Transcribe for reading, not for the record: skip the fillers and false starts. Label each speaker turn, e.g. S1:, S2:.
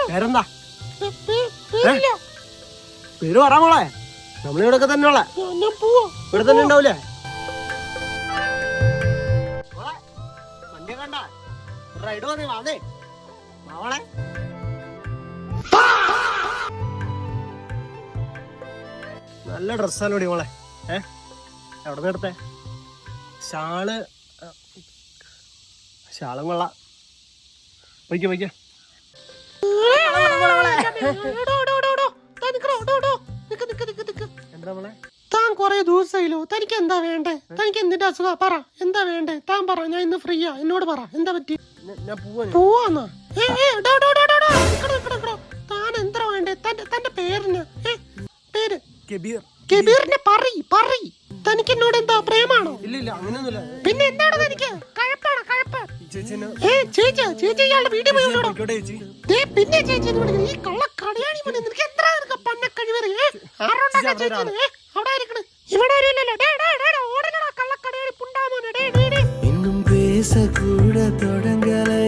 S1: പേരെന്താ? പേര് പറ മോളെ. നമ്മളിവിടൊക്കെ തന്നെ ഉള്ള ഇവിടെ തന്നെ ഉണ്ടാവൂലേ? വണ്ടി കണ്ട റൈഡ് വന്നേ വാന്നേ മോളെ. നല്ല ഡ്രസ്സാലോടി മോളെ. എവിടെ നിന്ന് എടുത്തേ? ഷാളും കൊള്ളാം. വയ്ക്കോ വയ്ക്കോ. എന്താ മോളെ?
S2: താൻ കൊറേ ദിവസമായില്ലോ. തനിക്ക് എന്താ വേണ്ടേ? തനിക്ക് എന്തിന്റെ അസുഖ? പറ, എന്താ വേണ്ടേ? താൻ പറ, ഞാൻ ഇന്ന് ഫ്രീയാ. എന്നോട് പറ, എന്താ പറ്റി? പോവാന്നാ? താൻ എന്താ വേണ്ടേ? തന്റെ പേരിന് പേര് കബീറിന്റെ പറ. തനിക്ക് എന്നോട് എന്താ പ്രേമാണോ?
S1: ഇല്ല അങ്ങനെയൊന്നുമില്ല.
S2: പിന്നെ എന്താണ് തനിക്ക്? കഴപ്പാണ് കഴപ്പ്. ചേച്ചി ഇയാളുടെ വീട്ടിൽ പോയി. പിന്നെ ചേച്ചി ഈ കള്ള കടയാണി പോലെ നിനക്ക് എന്താ പന്ന കഴിവേറി? ആരോണ്ടാ ചേച്ചി അവിടെ ഇരിക്കണ്? ഇവിടെ ആരുമില്ലല്ലോ. ഓടലടാ കള്ള കടയാണി പുണ്ടാമോനെ.
S3: இன்னும் பேச கூட தொடங்கலை